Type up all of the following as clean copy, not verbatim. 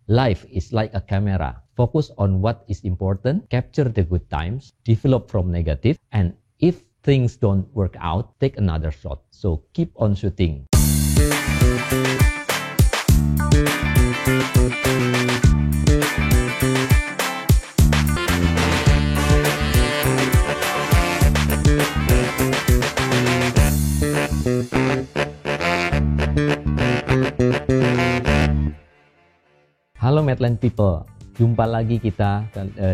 Life is like a camera. Focus on what is important, capture the good times, develop from negative, and if things don't work out, take another shot. So keep on shooting. Halo Medland People, jumpa lagi kita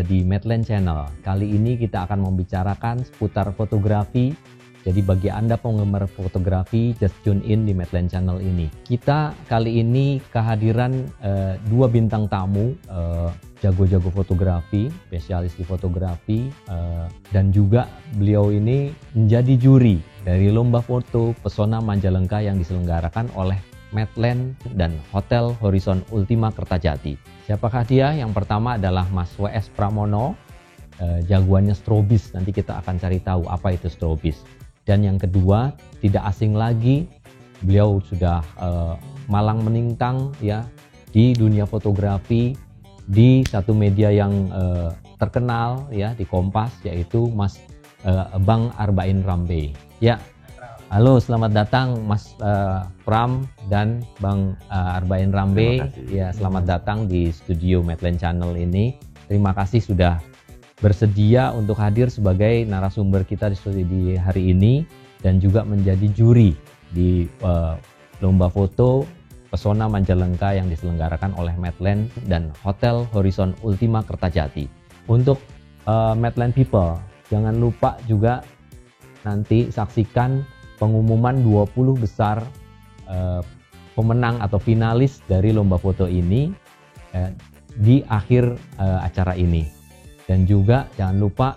di Medland Channel. Kali ini kita akan membicarakan seputar fotografi. Jadi bagi Anda penggemar fotografi, just tune in di Medland Channel ini. Kita kali ini kehadiran dua bintang tamu, jago-jago fotografi, spesialis di fotografi, dan juga beliau ini menjadi juri dari lomba foto Pesona Majalengka yang diselenggarakan oleh Medland dan Hotel Horizon Ultima Kertajati. Siapakah dia? Yang pertama adalah Mas W.S. Pramono, jagoannya strobis. Nanti kita akan cari tahu apa itu strobis. Dan yang kedua, tidak asing lagi, beliau sudah malang melintang ya di dunia fotografi di satu media yang terkenal ya di Kompas, yaitu Mas Bang Arbain Rambe. Ya. Halo, selamat datang Mas Pram dan Bang Arbain Rambe. Ya, selamat datang di studio Medland Channel ini. Terima kasih sudah bersedia untuk hadir sebagai narasumber kita di hari ini dan juga menjadi juri di lomba foto Pesona Majalengka yang diselenggarakan oleh Medland dan Hotel Horizon Ultima Kertajati. Untuk Medland People, jangan lupa juga nanti saksikan pengumuman 20 besar pemenang atau finalis dari lomba foto ini di akhir acara ini. Dan juga jangan lupa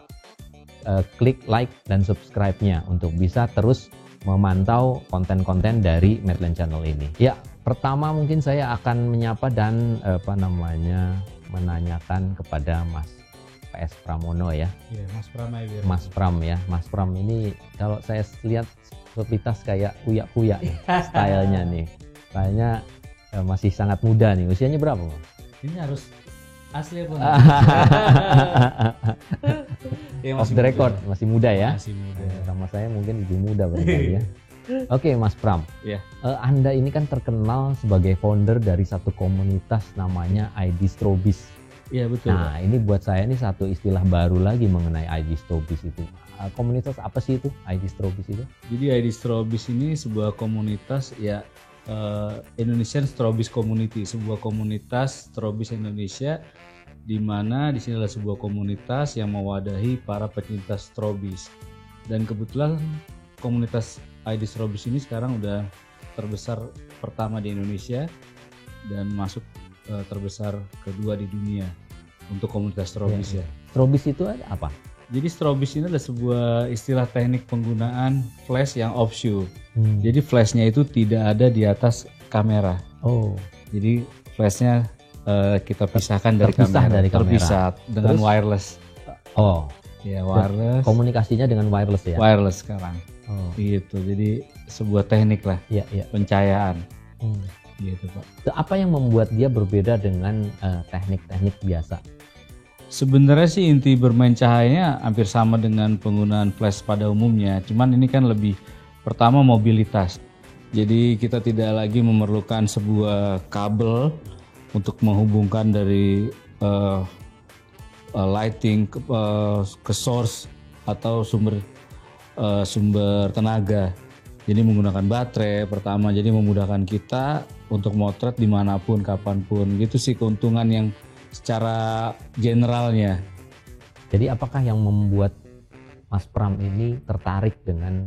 klik like dan subscribe-nya untuk bisa terus memantau konten-konten dari Medland Channel ini. Ya, pertama mungkin saya akan menyapa dan menanyakan kepada Mas W.S. Pramono ya. Iya, Mas Pram ya. Mas Pram ya. Mas Pram ini kalau saya lihat sepintas kayak kuyak-kuyak nih, stylenya nih. Kayaknya masih sangat muda nih. Usianya berapa, Mas? Ini harus asli apa? Ya, off the record, masih muda ya? Masih muda. Sama saya mungkin lebih muda barangkali ya. Oke, Mas Pram. Iya. Anda ini kan terkenal sebagai founder dari satu komunitas namanya ID Strobis. Iya, betul. Nah, ini buat saya ini satu istilah baru lagi mengenai ID Strobis itu. Komunitas apa sih itu ID Strobis itu? Jadi ID Strobis ini sebuah komunitas ya, Indonesian Strobis Community, sebuah komunitas strobis Indonesia, di mana di sini adalah sebuah komunitas yang mewadahi para pecinta strobis. Dan kebetulan komunitas ID Strobis ini sekarang udah terbesar pertama di Indonesia dan masuk terbesar kedua di dunia untuk komunitas strobis ya. Strobis itu ada apa? Jadi strobis ini adalah sebuah istilah teknik penggunaan flash yang off-shoot. Jadi flashnya itu tidak ada di atas kamera. Oh. Jadi flashnya kita pisahkan dari kamera. Terpisah dengan wireless. Oh. Ya, wireless. Komunikasinya dengan wireless ya? Wireless sekarang. Oh. Gitu. Jadi sebuah teknik lah. Iya, iya. Pencahayaan. Gitu, Pak. Apa yang membuat dia berbeda dengan teknik-teknik biasa? Sebenarnya sih inti bermain cahayanya hampir sama dengan penggunaan flash pada umumnya. Cuman ini kan lebih pertama mobilitas. Jadi kita tidak lagi memerlukan sebuah kabel untuk menghubungkan dari lighting ke source atau sumber tenaga. Jadi menggunakan baterai pertama, jadi memudahkan kita untuk motret dimanapun, kapanpun. Gitu sih keuntungan yang secara generalnya. Jadi apakah yang membuat Mas Pram ini tertarik dengan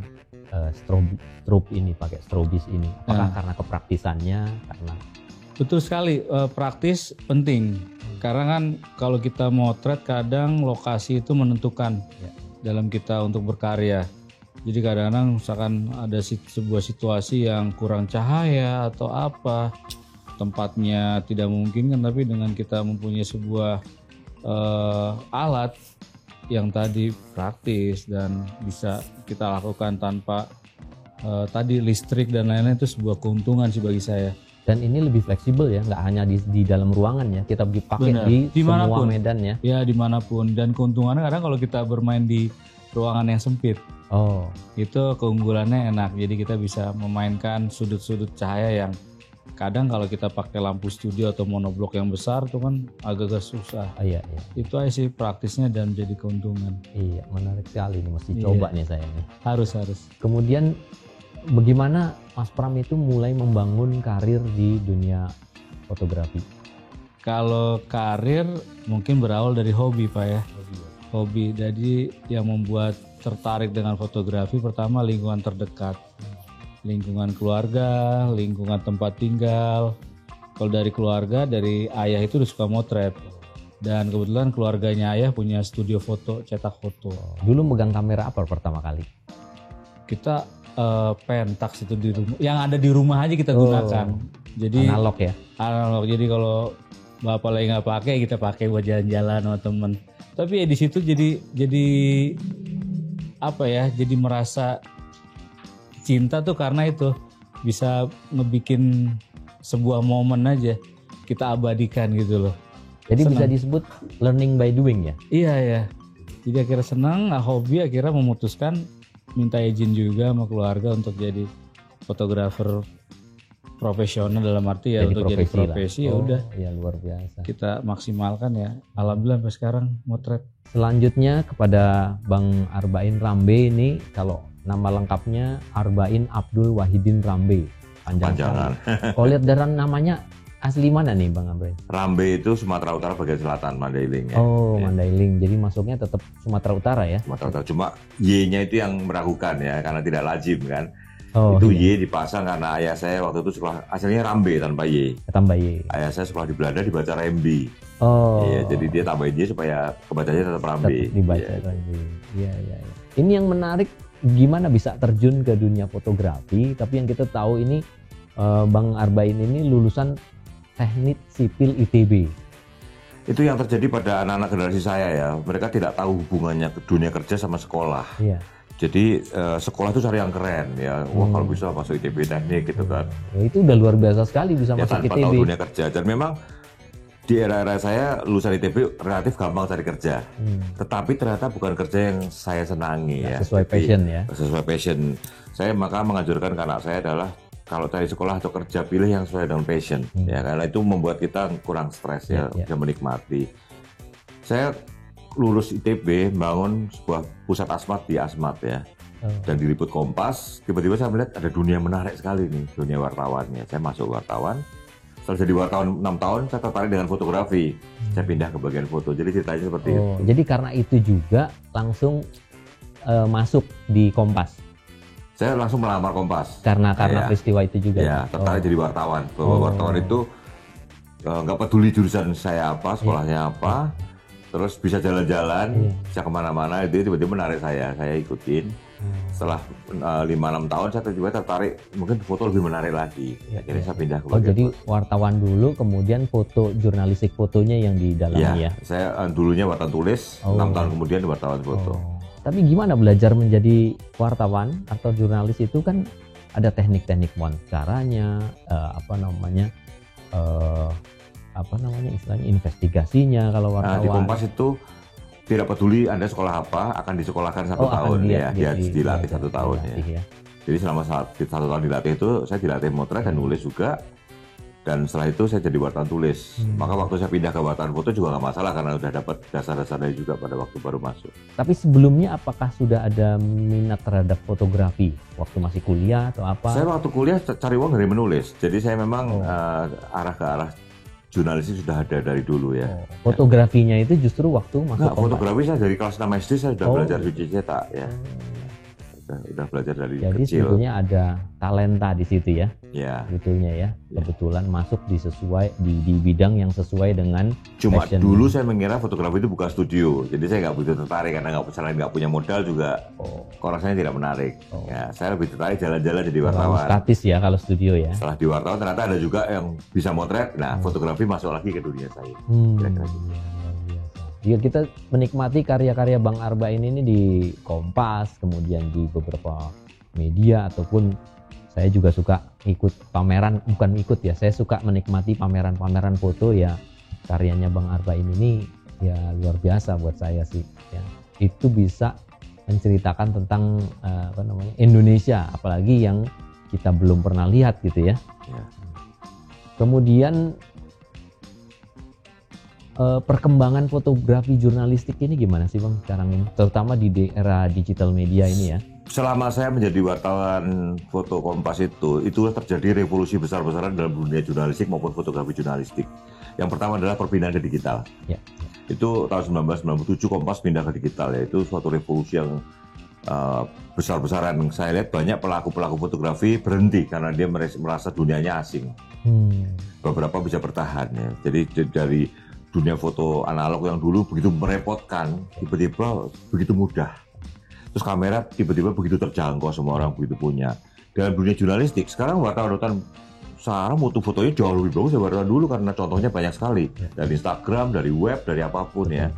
strobe ini, pakai strobis ini? Apakah karena kepraktisannya? Karena betul sekali, praktis penting. Karena kan kalau kita motret kadang lokasi itu menentukan dalam kita untuk berkarya. Jadi kadang-kadang misalkan ada sebuah situasi yang kurang cahaya atau apa, tempatnya tidak memungkinkan, tapi dengan kita mempunyai sebuah alat yang tadi praktis dan bisa kita lakukan tanpa tadi listrik dan lain-lain, itu sebuah keuntungan sih bagi saya. Dan ini lebih fleksibel ya, nggak hanya di dalam ruangan ya, kita pakai Benar. di Dimanapun. semua medan ya. Ya dimanapun, dan keuntungannya kadang kalau kita bermain di ruangan yang sempit, Oh, itu keunggulannya enak. Jadi kita bisa memainkan sudut-sudut cahaya yang kadang kalau kita pakai lampu studio atau monoblok yang besar itu kan agak-agak susah. iya iya. Itu aja sih praktisnya dan jadi keuntungan. Iya, menarik sekali nih, mesti Iya. coba nih saya nih. Harus. Kemudian bagaimana Mas Pram itu mulai membangun karir di dunia fotografi? Kalau karir mungkin berawal dari hobi Pak ya. Hobi. Jadi yang membuat tertarik dengan fotografi pertama lingkungan terdekat. Lingkungan keluarga, lingkungan tempat tinggal. Kalau dari keluarga, dari ayah itu udah suka motret. Dan kebetulan keluarganya ayah punya studio foto, cetak foto. Dulu megang kamera apa pertama kali? Kita Pentax itu di rumah, yang ada di rumah aja kita gunakan. Jadi Analog ya? analog. Jadi kalau bapak lagi nggak pakai, kita pakai buat jalan-jalan sama temen. Tapi ya di situ jadi apa ya? Jadi merasa cinta tuh karena itu bisa ngebikin sebuah momen aja kita abadikan gitu loh. Jadi Senang. bisa disebut learning by doing ya? Iya ya. Jadi akhirnya senang, hobi, akhirnya memutuskan minta izin juga sama keluarga untuk jadi fotografer profesional, dalam arti ya untuk jadi profesi ya Oh, udah ya luar biasa. kita maksimalkan ya. Alhamdulillah sampai sekarang motret. Selanjutnya kepada Bang Arbain Rambe ini, kalau nama lengkapnya Arbain Abdul Wahidin Rambe. Panjangan. Kalau lihat dari namanya asli mana nih Bang Arbain? Rambe itu Sumatera Utara bagian selatan, Mandailing ya. Oh, Ya, Mandailing. Jadi masuknya tetap Sumatera Utara ya? Sumatera Utara. Cuma Y-nya itu yang meragukan ya, karena tidak lazim kan. Oh, Itu iya. Y dipasang karena ayah saya waktu itu sekolah aslinya Rambe tanpa Y. Tambah Y. Ayah saya sekolah di Belanda dibaca Rembi. Oh. Iya, jadi dia tambahin Y supaya kebacanya tetap Rambe. Tetap dibaca Iya. lagi. Iya, iya, iya. Ini yang menarik, gimana bisa terjun ke dunia fotografi, tapi yang kita tahu ini Bang Arbain ini lulusan Teknik Sipil ITB. Itu yang terjadi pada anak-anak generasi saya ya. Mereka tidak tahu hubungannya ke dunia kerja sama sekolah. Iya. Jadi sekolah itu cari yang keren ya. Wah, kalau bisa masuk ITB teknik gitu kan. Ya, itu udah luar biasa sekali bisa Ya masuk tanpa ITB. tahu dunia kerja. Dan memang di era-era saya lulusan ITB relatif gampang cari kerja. Tetapi ternyata bukan kerja yang saya senangi ya. Sesuai Jadi, passion ya. Sesuai passion. Saya maka menganjurkan ke anak saya adalah kalau cari sekolah atau kerja, pilih yang sesuai dengan passion. Ya, karena itu membuat kita kurang stres ya, bisa menikmati. Saya lulus ITB, bangun sebuah pusat asmat di Asmat ya. Dan diliput Kompas, tiba-tiba saya melihat ada dunia menarik sekali nih, dunia wartawannya. Saya masuk wartawan. Setelah jadi wartawan 6 tahun, saya tertarik dengan fotografi. Saya pindah ke bagian foto. Jadi ceritanya seperti itu. Oh, jadi karena itu juga langsung masuk di Kompas. Saya langsung melamar Kompas. Karena Ya. peristiwa itu juga. Ya, tertarik jadi wartawan. Bahwa wartawan itu nggak peduli jurusan saya apa, sekolahnya apa, terus bisa jalan-jalan, bisa kemana-mana. Itu tiba-tiba menarik saya ikutin. Setelah 5-6 tahun saya tiba-tiba tertarik, mungkin foto lebih menarik lagi. Akhirnya saya pindah ke Oh, bagian jadi foto. wartawan dulu, kemudian foto jurnalistik fotonya yang di dalamnya ya. Saya dulunya wartawan tulis, 6 tahun kemudian wartawan foto. Tapi gimana belajar menjadi wartawan atau jurnalis itu kan ada teknik-teknik wawancaranya, istilahnya investigasinya kalau wartawan. Di Kompas itu tidak peduli Anda sekolah apa, akan disekolahkan 1 tahun ya, dia dilatih 1 tahun ya. Jadi selama 1 tahun dilatih itu saya dilatih motret dan nulis juga. Dan setelah itu saya jadi wartawan tulis. Maka waktu saya pindah ke wartawan foto juga nggak masalah karena udah dapat dasar-dasarnya juga pada waktu baru masuk. Tapi sebelumnya apakah sudah ada minat terhadap fotografi waktu masih kuliah atau apa? Saya waktu kuliah cari uang dari menulis. Jadi saya memang arah ke arah jurnalistik sudah ada dari dulu ya. Fotografinya itu justru waktu masuk Nggak, Kompas. fotografi saya dari kelas 6 SD saya sudah belajar cuci cetak ya. Udah belajar dari Jadi kecil. sebetulnya ada talenta di situ ya. Ya. Sebetulnya ya. Kebetulan masuk di bidang yang sesuai dengan Cuma passion. dulu saya mengira fotografi itu bukan studio, jadi saya nggak begitu tertarik karena nggak punya modal juga. Kok rasanya tidak menarik. Ya, saya lebih tertarik jalan-jalan jadi wartawan. Statis ya kalau studio ya. Setelah di wartawan ternyata ada juga yang bisa motret. Nah, fotografi masuk lagi ke dunia saya. Kira-kira gitu. Ya, kita menikmati karya-karya Bang Arbain ini di Kompas, kemudian di beberapa media ataupun Saya juga suka ikut pameran, bukan ikut ya, saya suka menikmati pameran-pameran foto ya. Karyanya Bang Arbain ini ya luar biasa buat saya sih ya. Itu bisa menceritakan tentang Indonesia, apalagi yang kita belum pernah lihat gitu ya. Kemudian perkembangan fotografi jurnalistik ini gimana sih Bang sekarang ini, terutama di era digital media ini ya? Selama saya menjadi wartawan foto Kompas itu terjadi revolusi besar-besaran dalam dunia jurnalistik maupun fotografi jurnalistik. Yang pertama adalah perpindahan ke digital. Ya. Itu tahun 1997 Kompas pindah ke digital, yaitu suatu revolusi yang besar-besaran. Saya lihat banyak pelaku-pelaku fotografi berhenti karena dia merasa dunianya asing. Beberapa bisa bertahan ya. Jadi dari dunia foto analog yang dulu begitu merepotkan, tiba-tiba begitu mudah. Terus kamera tiba-tiba begitu terjangkau, semua orang begitu punya. Dalam dunia jurnalistik, sekarang wartawan sekarang mutu fotonya jauh lebih bagus dari wartawan dulu karena contohnya banyak sekali. Dari Instagram, dari web, dari apapun ya.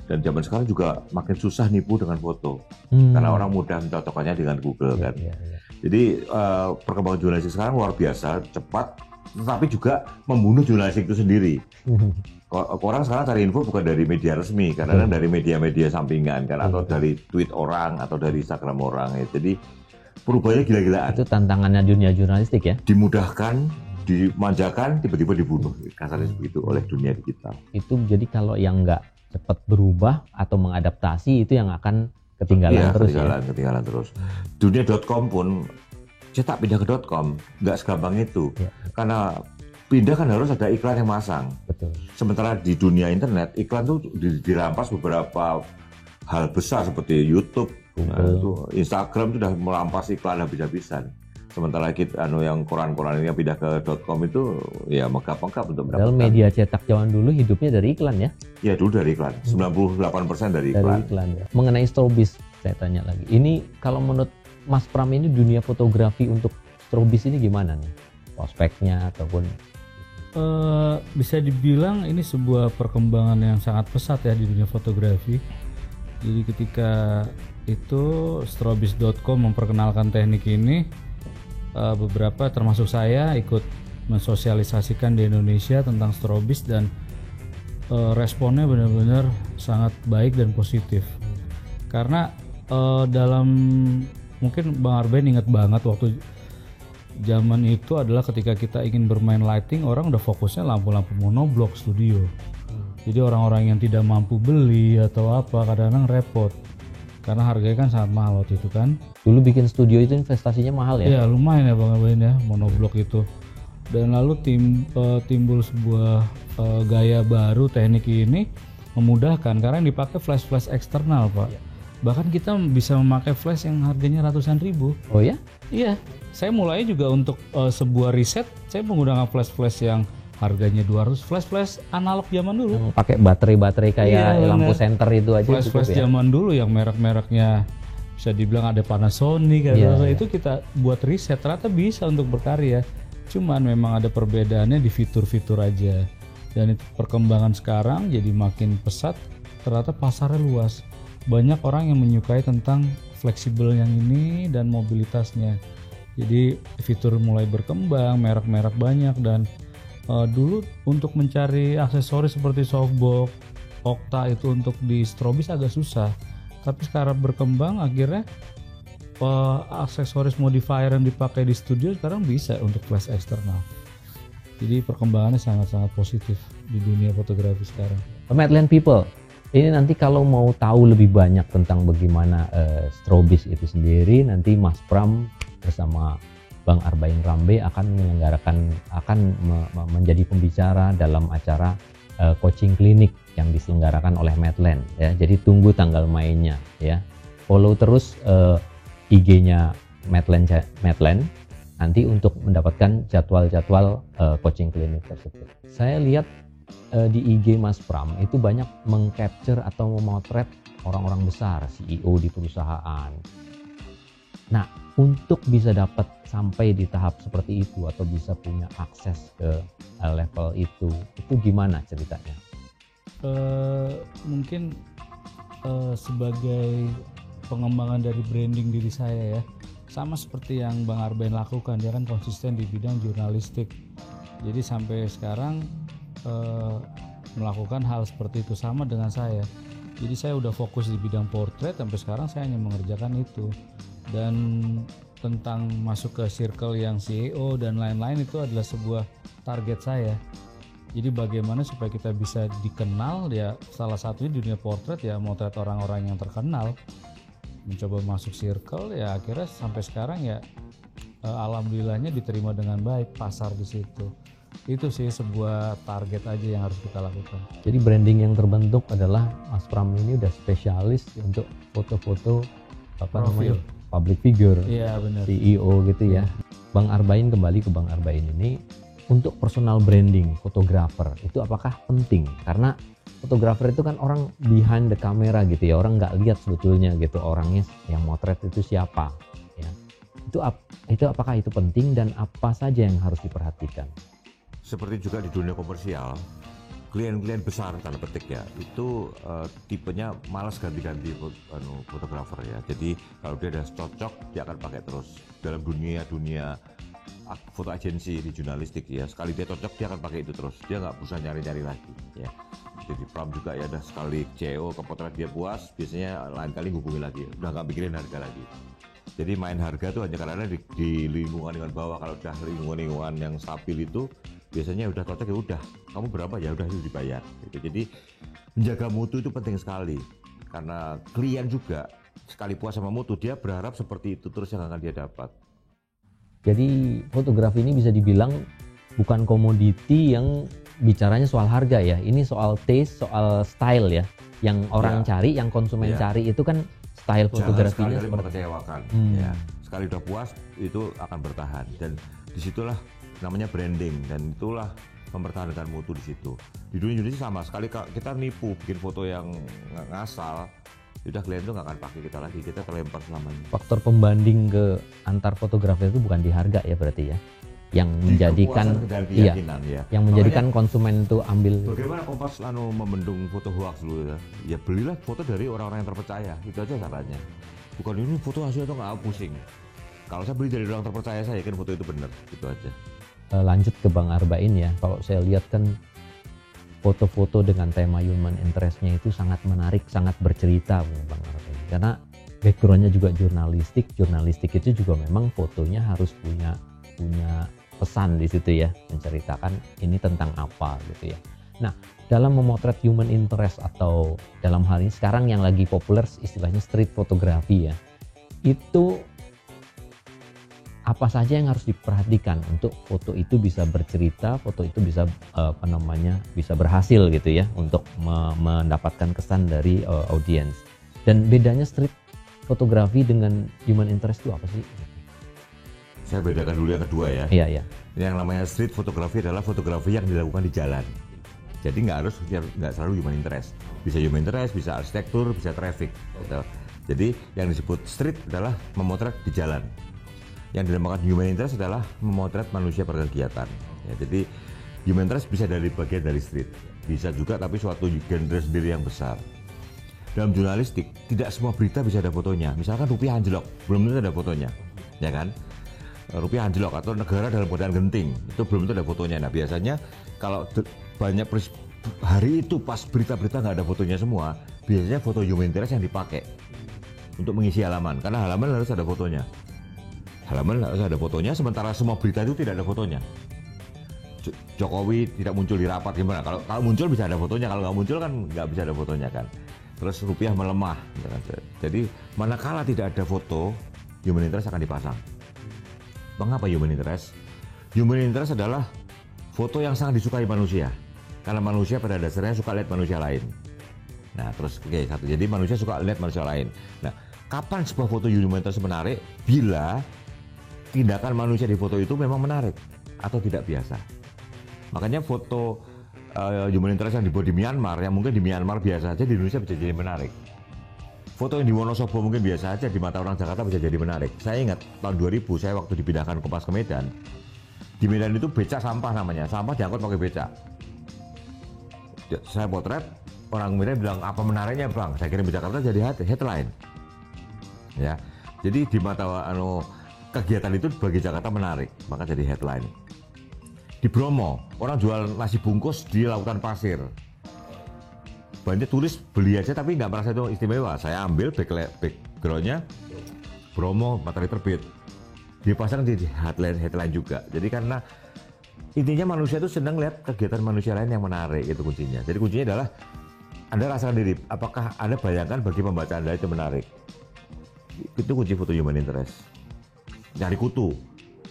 Dan zaman sekarang juga makin susah nipu dengan foto. Karena orang mudah mencocokkannya dengan Google kan. Jadi perkembangan jurnalistik sekarang luar biasa, cepat, tetapi juga membunuh jurnalistik itu sendiri. Orang sekarang cari info bukan dari media resmi, karena dari media-media sampingan kan, atau dari tweet orang, atau dari Instagram orang ya. Jadi perubahannya gila-gilaan. Itu tantangannya dunia jurnalistik ya. Dimudahkan, dimanjakan, tiba-tiba dibunuh, kasarnya begitu oleh dunia digital. Itu jadi kalau yang nggak cepat berubah atau mengadaptasi itu yang akan ketinggalan terus. Ketinggalan terus. Dunia.com pun cetak pindah ke .com nggak segampang itu, karena pindah kan harus ada iklan yang masang. Betul. Sementara di dunia internet iklan tuh dirampas beberapa hal besar seperti YouTube, Instagram sudah merampas iklan habis-habisan. Sementara kita yang koran-koran yang pindah ke .com itu ya megap-megap untuk mendapatkan. Media cetak zaman dulu hidupnya dari iklan ya? Ya dulu dari iklan, 98% dari iklan. Ya. Mengenai strobis saya tanya lagi. Ini kalau menurut Mas Pram ini dunia fotografi untuk strobis ini gimana nih? Prospeknya ataupun bisa dibilang ini sebuah perkembangan yang sangat pesat ya di dunia fotografi. Jadi ketika itu strobis.com memperkenalkan teknik ini, beberapa termasuk saya ikut mensosialisasikan di Indonesia tentang strobis dan responnya benar-benar sangat baik dan positif. Karena dalam mungkin Bang Arbain ingat banget waktu zaman itu adalah ketika kita ingin bermain lighting, orang udah fokusnya lampu-lampu monoblok studio. Jadi orang-orang yang tidak mampu beli atau apa kadang-kadang repot karena harganya kan sangat mahal waktu itu kan. Dulu bikin studio itu investasinya mahal ya? Iya lumayan ya Bang Arbain ya, monoblok itu. Dan lalu timbul sebuah gaya baru, teknik ini memudahkan karena yang dipakai flash eksternal Pak. Bahkan kita bisa memakai flash yang harganya ratusan ribu. Oh ya? Iya, saya mulai juga untuk sebuah riset, saya menggunakan flash yang harganya 200, flash analog zaman dulu. Pakai baterai kayak lampu senter itu aja. Flash zaman dulu yang merek-mereknya bisa dibilang ada Panasonic, itu kita buat riset, ternyata bisa untuk berkarya. Cuman memang ada perbedaannya di fitur-fitur aja. Dan itu perkembangan sekarang jadi makin pesat, ternyata pasarnya luas. Banyak orang yang menyukai tentang fleksibel yang ini dan mobilitasnya. Jadi fitur mulai berkembang, merek-merek banyak dan dulu untuk mencari aksesoris seperti softbox, Okta itu untuk di strobis agak susah. Tapi sekarang berkembang akhirnya aksesoris modifier yang dipakai di studio sekarang bisa untuk flash eksternal. Jadi perkembangannya sangat-sangat positif di dunia fotografi sekarang. Madland People, ini nanti kalau mau tahu lebih banyak tentang bagaimana strobis itu sendiri, nanti Mas Pram bersama Bang Arbain Rambe akan menjadi pembicara dalam acara coaching klinik yang diselenggarakan oleh Madland ya. Jadi tunggu tanggal mainnya ya. Follow terus IG-nya Madland nanti untuk mendapatkan jadwal-jadwal coaching klinik tersebut. Saya lihat di IG Mas Pram itu banyak mengcapture atau memotret orang-orang besar, CEO di perusahaan. Nah, untuk bisa dapat sampai di tahap seperti itu atau bisa punya akses ke level itu gimana ceritanya? Mungkin sebagai pengembangan dari branding diri saya ya, sama seperti yang Bang Arbain lakukan, dia kan konsisten di bidang jurnalistik. Jadi sampai sekarang melakukan hal seperti itu sama dengan saya. Jadi saya udah fokus di bidang portrait, sampai sekarang saya hanya mengerjakan itu. Dan tentang masuk ke circle yang CEO dan lain-lain itu adalah sebuah target saya. Jadi bagaimana supaya kita bisa dikenal, ya salah satunya di dunia portrait ya motret orang-orang yang terkenal. Mencoba masuk circle, ya akhirnya sampai sekarang ya alhamdulillahnya diterima dengan baik pasar di situ. Itu sih sebuah target aja yang harus kita lakukan. Jadi branding yang terbentuk adalah Mas Pram ini udah spesialis untuk foto-foto namanya public figure, iya, benar. CEO gitu ya. Bang Arbain, kembali ke Bang Arbain ini, untuk personal branding fotografer itu apakah penting? Karena fotografer itu kan orang behind the camera gitu ya, orang nggak lihat sebetulnya gitu orangnya yang motret itu siapa ya. Itu apakah itu penting dan apa saja yang harus diperhatikan? Seperti juga di dunia komersial, klien-klien besar tanda petik ya, itu tipenya malas ganti-ganti fotografer ya. Jadi kalau dia udah cocok, dia akan pakai terus. Dalam dunia foto agensi di jurnalistik ya, sekali dia cocok dia akan pakai itu terus. Dia nggak usah nyari-nyari lagi ya. Jadi Pram juga ya, udah sekali CEO ke potret dia puas, biasanya lain kali hubungi lagi, udah nggak mikirin harga lagi. Jadi main harga tuh hanya karena di lingkungan bawah. Kalau udah lingkungan yang stabil itu biasanya udah cocok, ya udah kamu berapa ya udah itu dibayar gitu. Jadi menjaga mutu itu penting sekali, karena klien juga sekali puas sama mutu dia berharap seperti itu terus yang akan dia dapat. Jadi fotografi ini bisa dibilang bukan komoditi yang bicaranya soal harga ya, ini soal taste, soal style ya, yang orang cari, yang konsumen cari itu kan style fotografinya seperti mengecewakan ya. Sekali udah puas itu akan bertahan, dan disitulah namanya branding, dan itulah mempertahankan mutu di situ. Di dunia Indonesia sama sekali, kita nipu bikin foto yang ngasal, udah klien tuh nggak akan pakai kita lagi, kita terlempar selamanya. Faktor pembanding ke antar fotografer itu bukan di harga ya berarti ya, yang menjadikan yang menjadikan konsumen itu ambil. Bagaimana Kompas membendung foto hoax dulu ya? Ya belilah foto dari orang-orang yang terpercaya, itu aja caranya. Bukan ini foto hasil atau nggak, pusing. Kalau saya beli dari orang terpercaya, saya yakin foto itu benar, itu aja. Lanjut ke Bang Arbain ya, kalau saya lihat kan foto-foto dengan tema human interest-nya itu sangat menarik, sangat bercerita Bang Arbain. Karena background-nya juga jurnalistik itu juga memang fotonya harus punya pesan di situ ya, menceritakan ini tentang apa gitu ya. Nah, dalam memotret human interest atau dalam hal ini sekarang yang lagi populer istilahnya street photography ya, itu apa saja yang harus diperhatikan untuk foto itu bisa bercerita, foto itu bisa bisa berhasil gitu ya untuk mendapatkan kesan dari audiens. Dan bedanya street fotografi dengan human interest itu apa sih? Saya bedakan dulu yang kedua ya. Iya. Yang namanya street fotografi adalah fotografi yang dilakukan di jalan. Jadi nggak selalu human interest. Bisa human interest, bisa arsitektur, bisa traffic. Gitu. Jadi yang disebut street adalah memotret di jalan. Yang dinamakan human interest adalah memotret manusia berkegiatan. Ya, jadi human interest bisa dari bagian dari street, bisa juga tapi suatu genre sendiri yang besar. Dalam jurnalistik tidak semua berita bisa ada fotonya. Misalkan rupiah anjlok, belum tentu ada fotonya, ya kan? Rupiah anjlok atau negara dalam keadaan genting, itu belum tentu ada fotonya. Nah biasanya kalau banyak hari itu pas berita-berita nggak ada fotonya semua, biasanya foto human interest yang dipakai untuk mengisi halaman, karena halaman harus ada fotonya. Halaman harus ada fotonya, sementara semua berita itu tidak ada fotonya. Jokowi tidak muncul di rapat gimana? Kalau muncul bisa ada fotonya, kalau nggak muncul kan nggak bisa ada fotonya kan. Terus rupiah melemah. Jadi manakala tidak ada foto, human interest akan dipasang. Mengapa human interest? Human interest adalah foto yang sangat disukai manusia. Karena manusia pada dasarnya suka lihat manusia lain. Nah terus satu. Jadi manusia suka lihat manusia lain. Nah kapan sebuah foto human interest menarik? Bila tindakan manusia di foto itu memang menarik atau tidak biasa. Makanya foto human interest yang dibuat di Myanmar, yang mungkin di Myanmar biasa aja, di Indonesia bisa jadi menarik. Foto yang di Wonosobo mungkin biasa aja, di mata orang Jakarta bisa jadi menarik. Saya ingat tahun 2000 saya waktu dipindahkan Kompas ke Medan. Di Medan itu becak sampah namanya, sampah diangkut pakai becak. Saya potret, orang Medan bilang apa menariknya bang? Saya kirim di Jakarta jadi headline. Ya, jadi di mata kegiatan itu bagi Jakarta menarik, maka jadi headline. Di Bromo, orang jual nasi bungkus di lautan pasir. Banyak turis beli aja tapi nggak merasa itu istimewa. Saya ambil backgroundnya Bromo, matahari terbit. Dipasang di headline juga. Jadi karena intinya manusia itu senang lihat kegiatan manusia lain yang menarik, itu kuncinya. Jadi kuncinya adalah Anda rasakan diri, apakah Anda bayangkan bagi pembaca Anda itu menarik. Itu kunci foto human interest. Nyari kutu.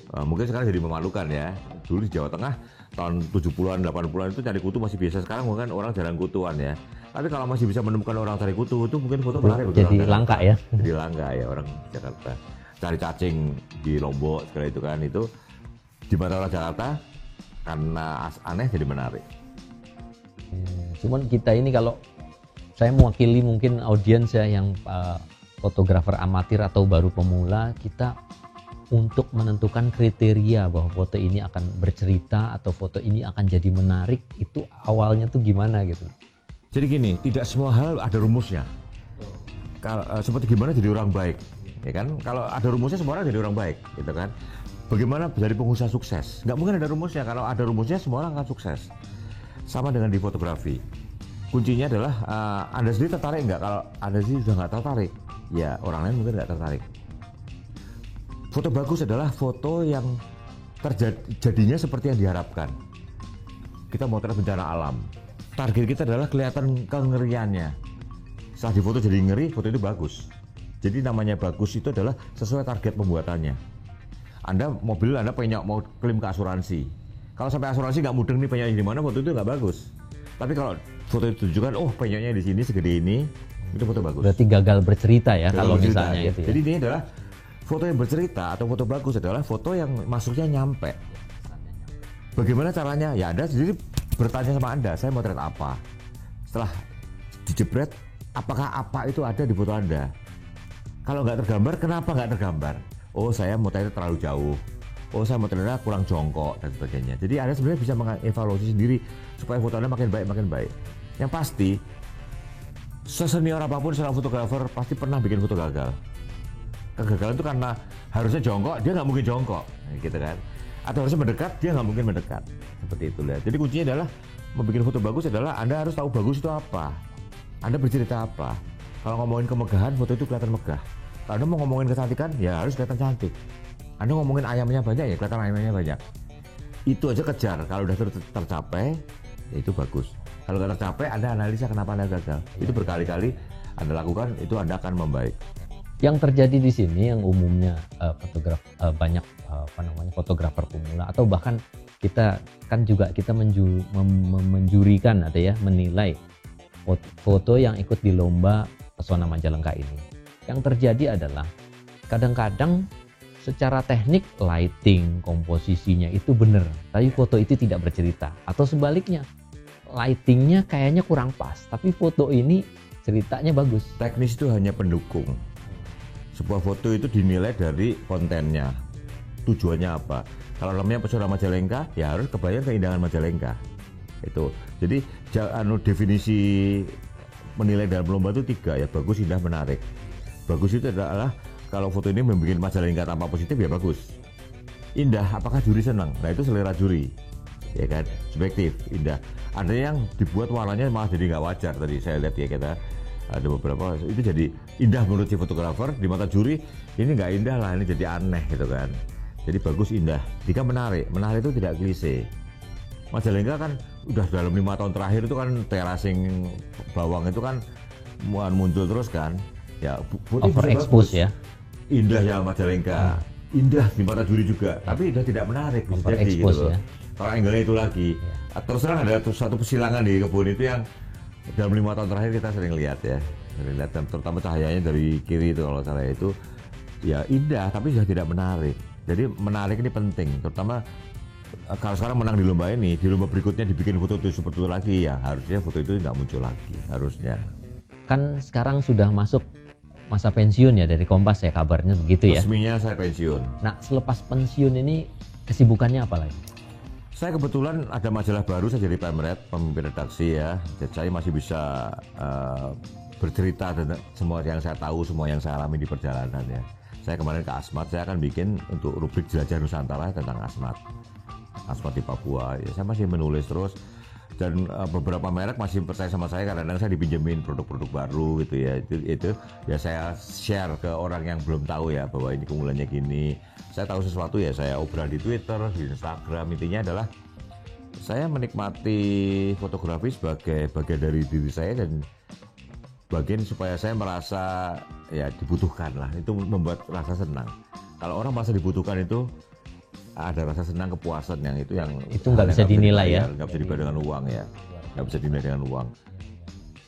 Mungkin sekarang jadi memalukan ya. Dulu di Jawa Tengah tahun 70-an, 80-an itu cari kutu masih biasa. Sekarang mungkin orang jarang kutuan ya. Tapi kalau masih bisa menemukan orang cari kutu, itu mungkin foto menarik. Jadi langka ya. Jadi langka ya orang Jakarta. Cari cacing di Lombok segala itu kan, itu di mata orang Jakarta karena aneh jadi menarik. Cuman kita ini kalau saya mewakili mungkin audiens ya yang fotografer amatir atau baru pemula, kita untuk menentukan kriteria bahwa foto ini akan bercerita atau foto ini akan jadi menarik, itu awalnya tuh gimana gitu? Jadi gini, tidak semua hal ada rumusnya. Seperti gimana jadi orang baik, ya kan? Kalau ada rumusnya semua orang jadi orang baik, gitu kan? Bagaimana jadi pengusaha sukses? Nggak mungkin ada rumusnya. Kalau ada rumusnya semua orang akan sukses. Sama dengan di fotografi. Kuncinya adalah Anda sendiri tertarik nggak? Kalau Anda sendiri sudah nggak tertarik, ya orang lain mungkin nggak tertarik. Foto bagus adalah foto yang terjadinya seperti yang diharapkan. Kita motret bencana alam. Target kita adalah kelihatan kengeriannya. Setelah difoto jadi ngeri, foto itu bagus. Jadi namanya bagus itu adalah sesuai target pembuatannya. Anda mobil Anda pengen mau klaim ke asuransi. Kalau sampai asuransi nggak mudeng nih penyaknya di mana, foto itu nggak bagus. Tapi kalau foto itu tunjukkan, oh penyaknya di sini segede ini, itu foto bagus. Berarti gagal bercerita ya gagal kalau bercerita, misalnya ya. itu ya. Jadi ini adalah foto yang bercerita atau foto bagus adalah foto yang masuknya nyampe. Bagaimana caranya? Ya Anda sendiri bertanya sama Anda, saya mau motret apa? Setelah dijebret, apakah apa itu ada di foto Anda? Kalau nggak tergambar, kenapa nggak tergambar? Oh saya motretnya terlalu jauh. Oh saya motretnya kurang jongkok dan sebagainya. Jadi Anda sebenarnya bisa mengevaluasi sendiri supaya foto Anda makin baik. Yang pasti, sesenior apapun seorang fotografer pasti pernah bikin foto gagal. Kegagalan itu karena harusnya jongkok, dia nggak mungkin jongkok, gitu kan? Atau harusnya mendekat, dia nggak mungkin mendekat. Seperti itu lah. Jadi kuncinya adalah membuat foto bagus adalah Anda harus tahu bagus itu apa. Anda bercerita apa. Kalau ngomongin kemegahan, foto itu kelihatan megah. Kalau Anda mau ngomongin kecantikan, ya harus kelihatan cantik. Anda ngomongin ayamnya banyak, ya kelihatan ayamnya banyak. Itu aja kejar. Kalau udah tercapai, ya itu bagus. Kalau nggak tercapai, Anda analisa kenapa Anda gagal. Itu berkali-kali Anda lakukan, itu Anda akan membaik. Yang terjadi di sini yang umumnya banyak fotografer pemula atau bahkan kita kan juga kita menjurikan atau ya menilai foto yang ikut di lomba Pesona Majalengka ini. Yang terjadi adalah kadang-kadang secara teknik lighting, komposisinya itu benar, tapi foto itu tidak bercerita. Atau sebaliknya, lightingnya kayaknya kurang pas, tapi foto ini ceritanya bagus. Teknis itu hanya pendukung. Sebuah foto itu dinilai dari kontennya, tujuannya apa. Kalau namanya Pesona Majalengka, ya harus kebayang keindahan Majalengka. Itu. Jadi definisi menilai dalam lomba itu 3 ya, bagus, indah, menarik. Bagus itu adalah kalau foto ini membuat Majalengka tampak positif ya bagus. Indah, apakah juri senang? Nah itu selera juri, ya kan, subjektif, indah. Ada yang dibuat warnanya malah jadi nggak wajar tadi saya lihat ya kita. Ada beberapa itu jadi indah menurut si fotografer, di mata juri ini nggak indah lah, ini jadi aneh gitu kan. Jadi bagus, indah. Jika menarik itu tidak klise. Majalengka kan udah dalam 5 tahun terakhir itu kan terasing bawang itu kan muncul terus kan. Ya overexpose ya. Indah ya Majalengka, indah di mata juri juga, tapi udah tidak menarik bisa jadi gitu loh. Kalau angle-nya itu lagi. Terus terang ada satu persilangan di kebun itu yang dalam 5 tahun terakhir kita sering lihat ya, dan terutama cahayanya dari kiri itu kalau saya itu ya indah tapi sudah tidak menarik. Jadi menarik ini penting, terutama kalau sekarang menang di lomba ini, di lomba berikutnya dibikin foto itu seperti itu lagi ya harusnya foto itu tidak muncul lagi harusnya. Kan sekarang sudah masuk masa pensiun ya dari Kompas ya kabarnya begitu ya. Resminya saya pensiun. Nah selepas pensiun ini kesibukannya apa lagi? Saya kebetulan ada majalah baru, saya jadi pemret, pemimpin redaksi ya. Jadi saya masih bisa bercerita tentang semua yang saya tahu, semua yang saya alami di perjalanan ya. saya kemarin ke Asmat, saya akan bikin untuk rubrik Jelajah Nusantara tentang Asmat di Papua. Ya, saya masih menulis terus, dan beberapa merek masih percaya sama saya, kadang-kadang saya dipinjemin produk-produk baru gitu ya. Itu ya saya share ke orang yang belum tahu ya, bahwa ini keunggulannya gini. Saya tahu sesuatu ya saya obrol di Twitter, di Instagram. Intinya adalah saya menikmati fotografi sebagai bagian dari diri saya, dan bagian supaya saya merasa ya dibutuhkan lah. Itu membuat rasa senang. Kalau orang merasa dibutuhkan itu ada rasa senang, kepuasan yang itu nggak bisa dinilai ya, nggak bisa dibayar dengan uang ya, nggak bisa dinilai dengan uang.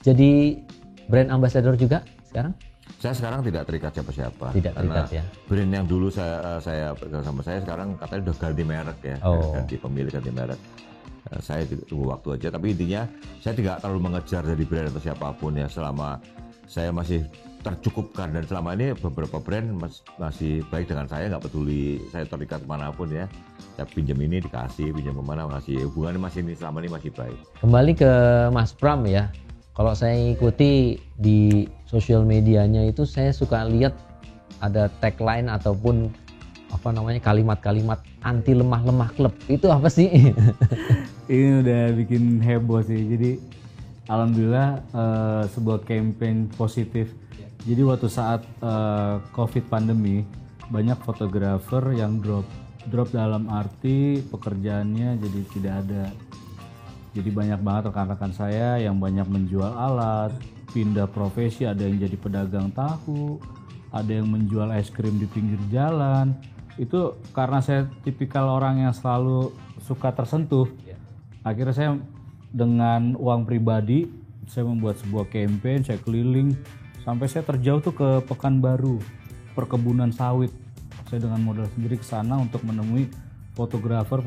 Jadi brand ambassador juga sekarang? Saya sekarang tidak terikat siapa-siapa. Tidak terikat ya. Brand yang dulu saya pegang sama saya sekarang katanya udah ganti merek ya, ganti pemilik, ganti merek. Saya tunggu waktu aja, tapi intinya saya tidak terlalu mengejar dari brand atau siapapun ya, selama saya masih tercukupkan. Dan selama ini beberapa brand masih baik dengan saya, nggak peduli saya terikat manapun ya, saya pinjam ini dikasih, pinjam kemana ngasih, hubungannya masih ini selama ini masih baik. Kembali ke Mas Pram ya, kalau saya ikuti di sosial medianya itu saya suka lihat ada tagline ataupun apa namanya, kalimat-kalimat anti lemah-lemah klub. Itu apa sih? Ini udah bikin heboh sih. Jadi alhamdulillah sebuah campaign positif. Jadi waktu saat COVID pandemi, banyak fotografer yang drop dalam arti pekerjaannya jadi tidak ada. Jadi banyak banget rekan-rekan saya yang banyak menjual alat, pindah profesi, ada yang jadi pedagang tahu, ada yang menjual es krim di pinggir jalan. Itu karena saya tipikal orang yang selalu suka tersentuh. Akhirnya saya dengan uang pribadi saya membuat sebuah campaign, saya keliling sampai saya terjauh tuh ke Pekanbaru, perkebunan sawit. Saya dengan modal sendiri ke sana untuk menemui fotografer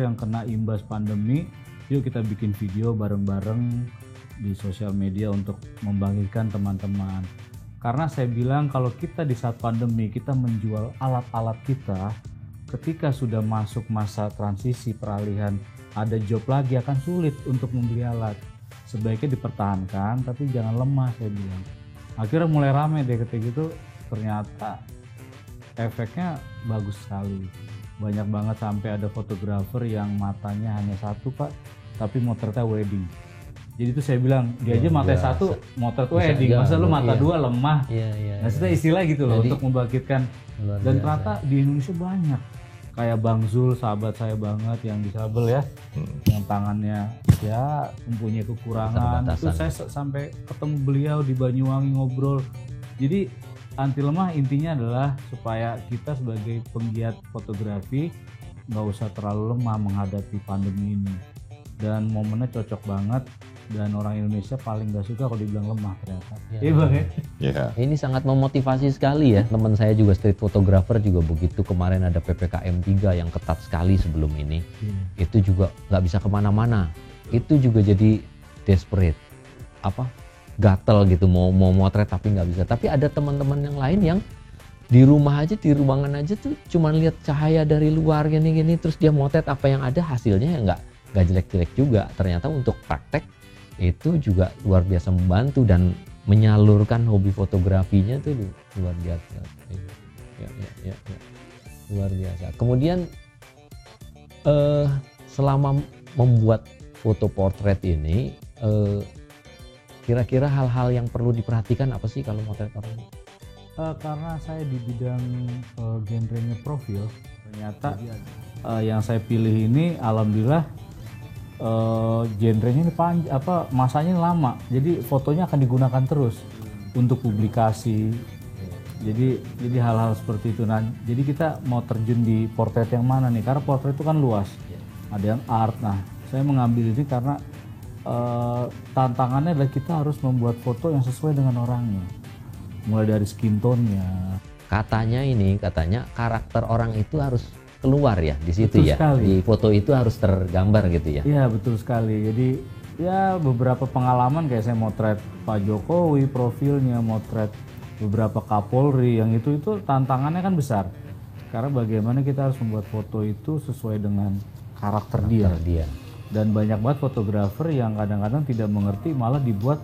yang kena imbas pandemi. Yuk kita bikin video bareng-bareng di sosial media untuk membangkitkan teman-teman. Karena saya bilang kalau kita di saat pandemi kita menjual alat-alat kita, ketika sudah masuk masa transisi peralihan ada job lagi akan sulit untuk membeli alat. Sebaiknya dipertahankan tapi jangan lemah, saya bilang. Akhirnya mulai rame deh ketika itu, ternyata efeknya bagus sekali. Banyak banget sampai ada fotografer yang matanya hanya satu Pak, tapi motretnya wedding. Jadi itu saya bilang, dia aja matanya satu, motret wedding, masa lu mata dua lemah. Nah itu istilah gitu loh. Jadi, untuk membangkitkan. Dan ternyata di Indonesia banyak. Kayak Bang Zul, sahabat saya banget yang disabel ya, yang tangannya ya mempunyai kekurangan. Itu saya sampai ketemu beliau di Banyuwangi ngobrol. Jadi anti lemah intinya adalah supaya kita sebagai penggiat fotografi nggak usah terlalu lemah menghadapi pandemi ini. Dan momennya cocok banget, dan orang Indonesia paling gak suka kalau dibilang lemah ternyata. Iya Bang ya? Yeah. Ini sangat memotivasi sekali ya. Teman saya juga street photographer juga begitu. Kemarin ada PPKM 3 yang ketat sekali sebelum ini. Itu juga gak bisa kemana-mana. Itu juga jadi desperate. Gatel gitu, mau motret tapi gak bisa. Tapi ada teman-teman yang lain yang di rumah aja, di ruangan aja tuh cuma lihat cahaya dari luar gini-gini, terus dia motret apa yang ada, hasilnya ya nggak jelek-jelek juga. Ternyata untuk praktek itu juga luar biasa membantu dan menyalurkan hobi fotografinya tuh luar biasa. Ya. Luar biasa. Kemudian selama membuat foto portrait ini, kira-kira hal-hal yang perlu diperhatikan apa sih kalau motret orang? Karena saya di bidang genrenya profil, ternyata yang saya pilih ini alhamdulillah genrenya ini masanya lama, jadi fotonya akan digunakan terus untuk publikasi. Jadi hal-hal seperti itu. Nah, jadi kita mau terjun di portrait yang mana nih? Karena portrait itu kan luas, ada yang art. Nah, saya mengambil ini karena tantangannya adalah kita harus membuat foto yang sesuai dengan orangnya, mulai dari skin tone-nya. Katanya karakter orang itu harus keluar ya di situ, betul ya sekali. Di foto itu harus tergambar gitu ya. Iya betul sekali. Jadi ya beberapa pengalaman kayak saya motret Pak Jokowi profilnya, motret beberapa Kapolri, yang itu tantangannya kan besar. Karena bagaimana kita harus membuat foto itu sesuai dengan karakter dia. Dan banyak banget fotografer yang kadang-kadang tidak mengerti, malah dibuat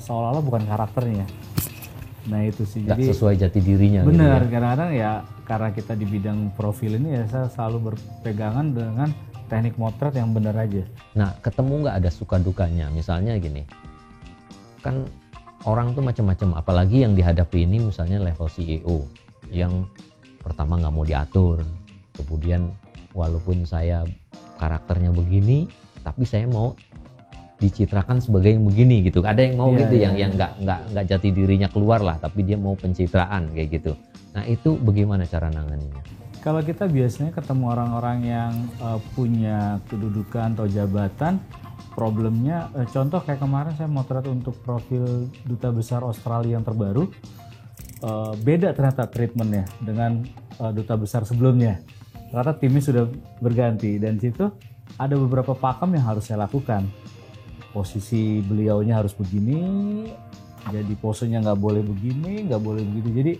seolah-olah bukan karakternya. Nah itu sih. Nggak jadi sesuai jati dirinya. Benar, gitu ya. kadang-kadang ya karena kita di bidang profil ini ya saya selalu berpegangan dengan teknik motret yang benar aja. Nah, ketemu nggak ada suka dukanya? Misalnya gini, kan orang tuh macam-macam, apalagi yang dihadapi ini misalnya level CEO yang pertama nggak mau diatur, kemudian walaupun saya karakternya begini, tapi saya mau dicitrakan sebagai yang begini gitu. Ada yang mau gitu, yang nggak jati dirinya keluar lah, tapi dia mau pencitraan kayak gitu. Nah itu bagaimana cara nanganinya? Kalau kita biasanya ketemu orang-orang yang punya kedudukan atau jabatan, problemnya contoh kayak kemarin saya motret untuk profil Duta Besar Australia yang terbaru, beda ternyata treatmentnya dengan Duta Besar sebelumnya. Ternyata timnya sudah berganti dan situ ada beberapa pakem yang harus saya lakukan. Posisi beliaunya harus begini, jadi posenya nggak boleh begini, nggak boleh begitu. Jadi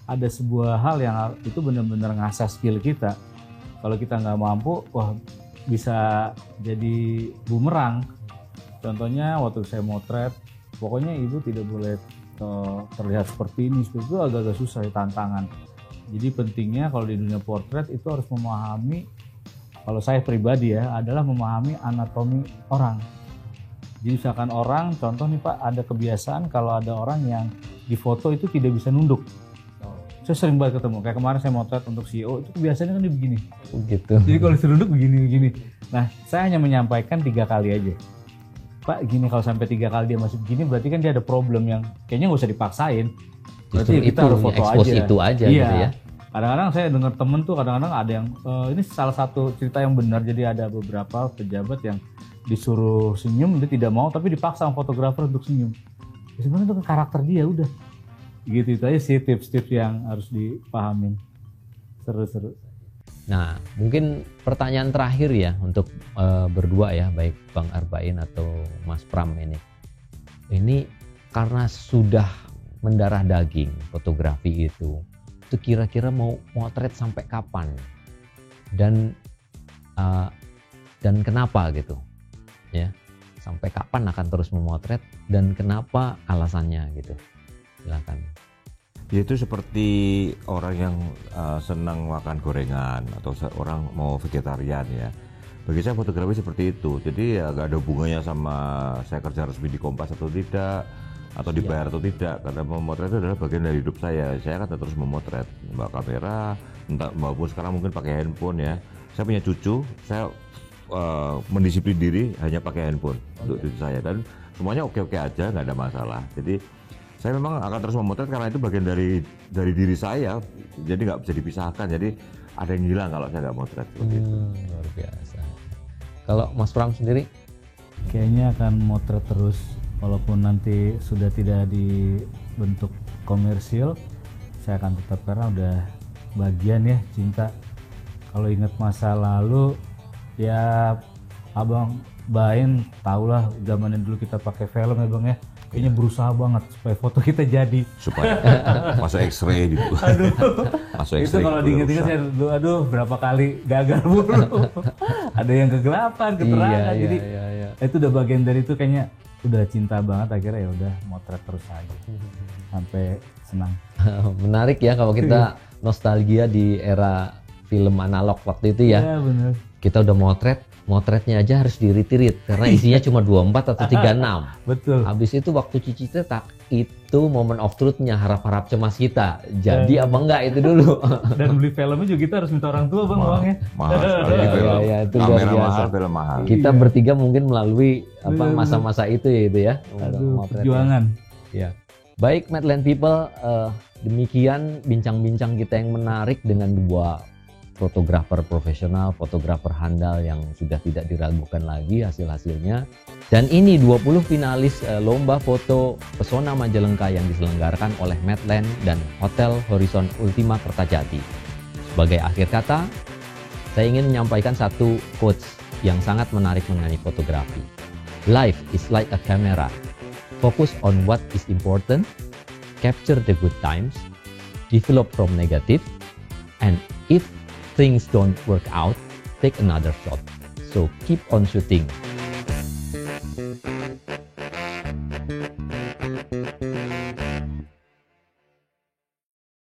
ada sebuah hal yang itu benar-benar ngasah skill kita. Kalau kita nggak mampu, wah bisa jadi bumerang. Contohnya waktu saya motret, pokoknya ibu tidak boleh terlihat seperti ini, seperti itu agak-agak susah, tantangan. Jadi pentingnya kalau di dunia portret itu harus memahami, kalau saya pribadi ya, adalah memahami anatomi orang. Jadi misalkan orang, contoh nih Pak, ada kebiasaan kalau ada orang yang di foto itu tidak bisa nunduk. Saya sering banget ketemu, kayak kemarin saya motret untuk CEO, itu kebiasaannya kan dia begini. Gitu. Jadi kalau nunduk begini. Nah, saya hanya menyampaikan 3 kali aja. Pak, gini kalau sampai 3 kali dia masih begini, berarti kan dia ada problem yang kayaknya nggak usah dipaksain. Berarti justru kita harus foto aja. Itu aja iya. Gitu ya. Kadang-kadang saya dengar temen tuh, kadang-kadang ada yang, ini salah satu cerita yang benar, jadi ada beberapa pejabat yang disuruh senyum, dia tidak mau, tapi dipaksa sama fotografer untuk senyum. Ya, sebenarnya itu karakter dia, udah. Gitu itu aja sih tips-tips yang harus dipahamin. Seru-seru. Nah, mungkin pertanyaan terakhir ya untuk berdua ya, baik Bang Arbain atau Mas Pram ini. Ini karena sudah mendarah daging fotografi itu kira-kira mau motret sampai kapan? Dan kenapa gitu? Ya, sampai kapan akan terus memotret dan kenapa alasannya gitu? Silakan. Ya itu seperti orang yang senang makan gorengan atau orang mau vegetarian ya. Bagi saya fotografi seperti itu. Jadi ya nggak ada hubungannya sama saya kerja resmi di Kompas atau tidak, atau dibayar atau tidak. Karena memotret itu adalah bagian dari hidup saya. Saya akan terus memotret, bawa kamera, entah maupun sekarang mungkin pakai handphone ya. Saya punya cucu, saya mendisiplin diri hanya pakai handphone untuk cucu saya, dan semuanya oke-oke aja, nggak ada masalah. Jadi saya memang akan terus memotret karena itu bagian dari diri saya, jadi nggak bisa dipisahkan. Jadi ada yang hilang kalau saya nggak motret seperti itu. Luar biasa. Kalau Mas Pram sendiri? Kayaknya akan motret terus, walaupun nanti sudah tidak dibentuk komersil, saya akan tetap karena udah bagian ya cinta. Kalau ingat masa lalu, ya Abang Bain tahulah zamannya dulu kita pakai film ya Bang ya. Kayaknya berusaha banget supaya foto kita jadi. Supaya masuk X-ray gitu. Aduh, masuk itu kalau diinget-inget saya, aduh berapa kali gagal mulu. Ada yang kegelapan, keterangan. Jadi itu udah bagian dari itu, kayaknya udah cinta banget, akhirnya ya udah motret terus aja sampai senang. Menarik ya kalau kita nostalgia di era film analog waktu itu ya. Iya benar. Kita udah motretnya aja harus di-retreat karena isinya cuma 24 atau 36. Betul. Habis itu waktu cuci cetak itu moment of truth-nya, harap-harap cemas kita. Jadi apa enggak itu dulu. Dan beli filmnya juga kita harus minta orang tua Bang uangnya. Mahal sekali film. Ya, itu luar Kamera biasa. mahal, film mahal. Kita bertiga mungkin melalui masa-masa itu ya itu ya. Aduh, perjuangan. Ya. Baik Madland People, demikian bincang-bincang kita yang menarik dengan dua fotografer profesional, fotografer handal yang sudah tidak diragukan lagi hasil-hasilnya. Dan ini 20 finalis lomba foto Pesona Majalengka yang diselenggarakan oleh Madland dan Hotel Horizon Ultima Kertajati. Sebagai akhir kata, saya ingin menyampaikan satu quotes yang sangat menarik mengenai fotografi. Life is like a camera. Focus on what is important, capture the good times, develop from negative, and if things don't work out, take another shot. So keep on shooting.